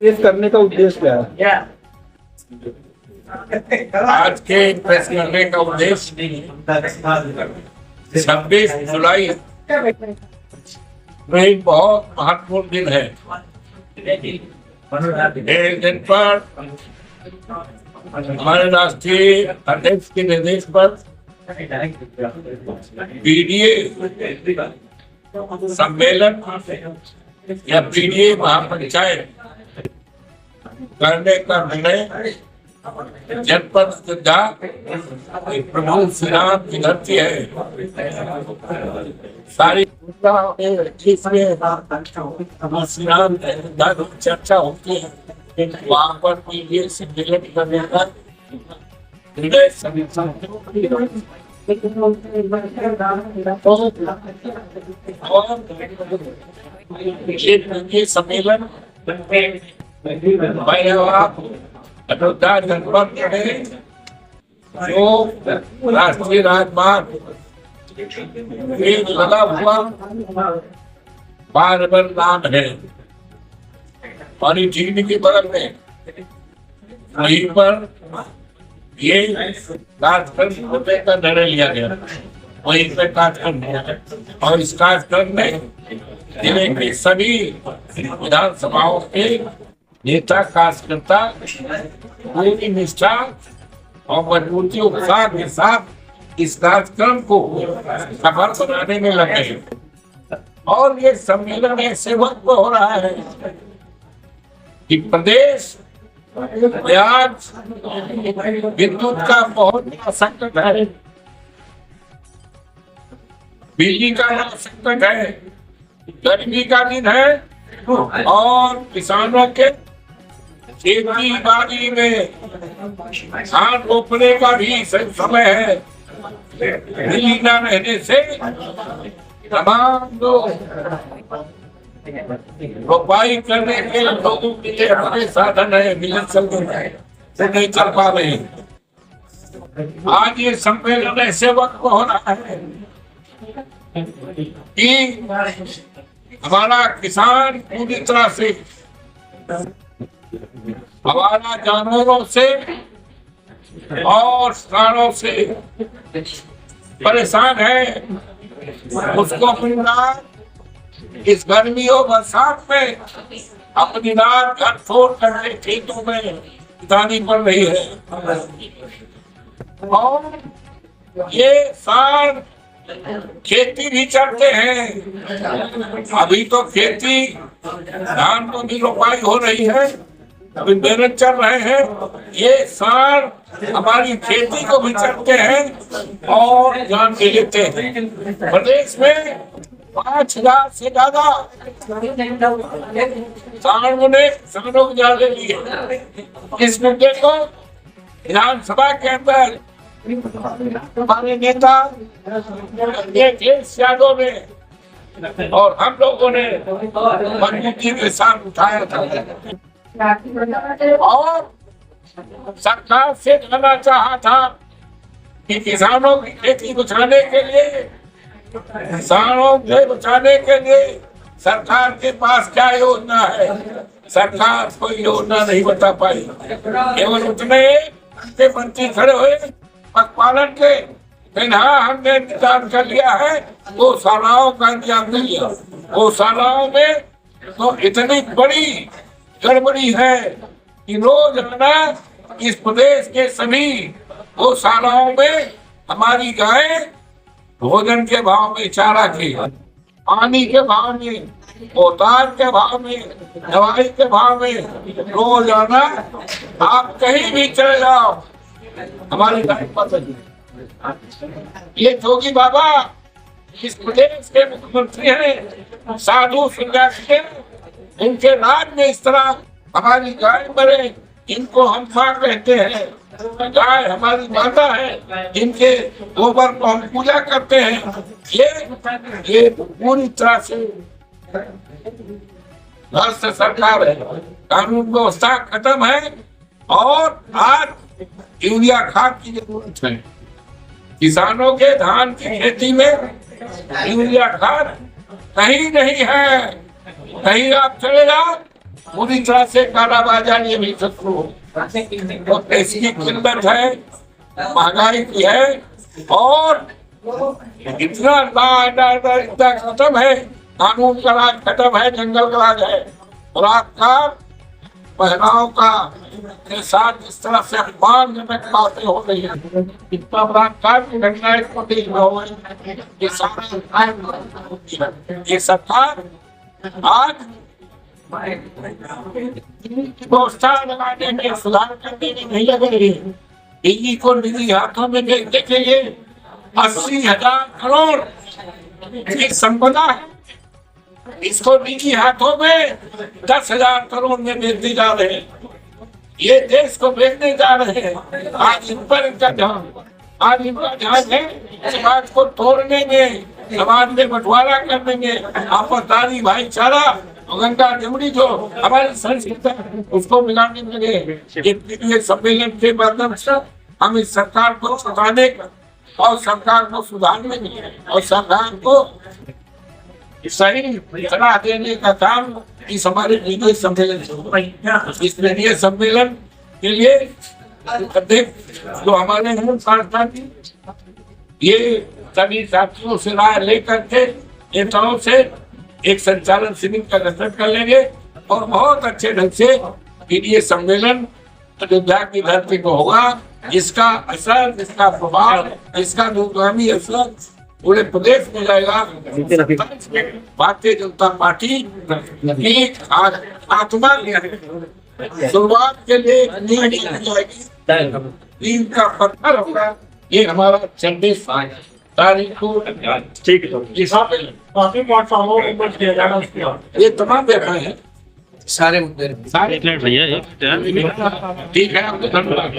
ये करने का उद्देश्य क्या है? आज के प्रेस करने का उद्देश्य 26 जुलाई एक बहुत महत्वपूर्ण दिन है। इस दिन पर हमारे राष्ट्रीय अध्यक्ष के निर्देश पर पीडीए सम्मेलन या पीडीए महापंचायत करने का निर्णय जनपद सुधा प्रभु श्री राम की धरती है। सारी श्री राम चर्चा होती है, वहाँ पर पीडीए सम्मेलन करने का निर्णय सम्मेलन अयोध्या जनपद में जो राष्ट्रीय राजमार्ग लगा हुआ बारबर नाम है और झील के बगल में वहीं पर ये कार्यक्रम होने का निर्णय लिया गया। वहीं पे कार्यक्रम हुआ और इस कार्यक्रम में जिले के सभी विधानसभाओं के नेता कार्यकर्ता पूरी निष्ठा और मजबूती उत्साह के साथ इस कार्यक्रम को सफल बनाने में लगे हैं। और ये सम्मेलन ऐसे वक्त हो रहा है कि प्रदेश में आज विद्युत का बहुत बड़ा संकट है, बिजली का बड़ा संकट है, गर्मी का दिन है और किसानों के खेती बाड़ी में धान रोपने का भी समय है। बिजली न रहने से तमाम लोग रोपाई करने के लोगों के लिए हमारे साधन है, मिलन से नहीं चल पा रहे। आज ये सम्मेलन ऐसे वक्त हो रहा है कि हमारा किसान पूरी तरह से हमारा जानवरों से और किसानों से परेशान है। उसको अपनी रात इस गर्मी और बरसात में अपनी रात घर छोड़ करके खेतों में बितानी पड़ रही है। और ये साल खेती भी करते हैं। अभी तो खेती धान को भी रोपाई हो रही है, अभी मेहनत चल रहे हैं। ये साल हमारी खेती को भी करते हैं और जान भी लेते हैं। प्रदेश में 5,000 से ज्यादा किसानों ने जान ले लिए। इस मुद्दे को विधानसभा के अंदर हमारे नेता अखिलेश यादव ने और हम लोगों ने मजबूती के साथ उठाया था और सरकार से कहना चाहा था कि किसानों की खेती बचाने के लिए, किसानों को बचाने के लिए सरकार के पास क्या योजना है। सरकार कोई योजना नहीं बता पाई। केवल उतने के मंत्री खड़े हुए पशुपालन के, हाँ हमने इंतजाम कर लिया है, गौशालाओं का इंतजाम कर लिया। गौशालाओं में तो इतनी बड़ी गड़बड़ी है कि रोजाना इस प्रदेश के सभी गौशालाओं में हमारी गाय भोजन के भाव में, चारा के, पानी के भाव में, पोतार के भाव में, दवाई के भाव में, रोजाना आप कहीं भी चले जाओ हमारी गाय पसंद। ये जोगी बाबा इस प्रदेश के मुख्यमंत्री हैं, साधु सन्यासी हैं। इनके राज में इस तरह हमारी गाय मरे, इनको हम मां कहते हैं। गाय हमारी माता है, इनके गोबर को हम पूजा करते हैं। ये पूरी तरह से भ्रष्ट सरकार है। कानून व्यवस्था खत्म है और आज यूरिया खाद की जरूरत है। किसानों के धान की खेती में यूरिया खाद कहीं नहीं है। कहीं आप चले जाओ पूरी तरह से कालाबाजारी अभी तक शुरू हो। तो देश की किल्लत है, महंगाई की है, और इतना इतना खत्म है, कानून का राज खत्म है, जंगल का राज है। बलात्कार, महिलाओं का के साथ इस तरह से अपमानजनक बातें हो रही है। इतना बलात्कार की घटनाएं होती है, ये सरकार आज व्यवस्था लगाने में, सुधार करने में नहीं लग रही है। दिल्ली को निजी हाथों में देखने के लिए 80,000 करोड़ की संपदा है, इसको निजी हाथों में 10,000 करोड़ में बेचने जा रहे हैं। ये देश को बेचने जा रहे हैं। आज इन पर इनका ध्यान, आज इनका ध्यान है समाज को तोड़ने में, समाज में बंटवारा करने में, आपसदारी भाईचारा, गंगा जमुनी जो हमारी संस्कृति है उसको मिलाने में लगे। ये सम्मेलन के माध्यम से हम इस सरकार को सुधारने और सरकार को सुधारने में और सरकार को सही सलाह देने का काम इस हमारे मीडिया सम्मेलन से। इस मीडिया सम्मेलन के लिए अध्यक्ष जो हमारे हैं सांसद, ये सभी साथियों से राय लेकर के नेताओं से एक संचालन समिति का गठन कर लेंगे और बहुत अच्छे ढंग से मीडिया सम्मेलन अयोध्या की धरती को होगा, जिसका असर, जिसका प्रभाव, जिसका दूरगामी असर पूरे प्रदेश में जाएगा। भारतीय जनता पार्टी की आत्मा शुरुआत के लिए नींव का पत्थर होगा। ये हमारा 26 तारीख को ठीक है। ये तमाम व्यापार है, सारे मुद्दे सारे भैया ठीक है। आपको धन्यवाद।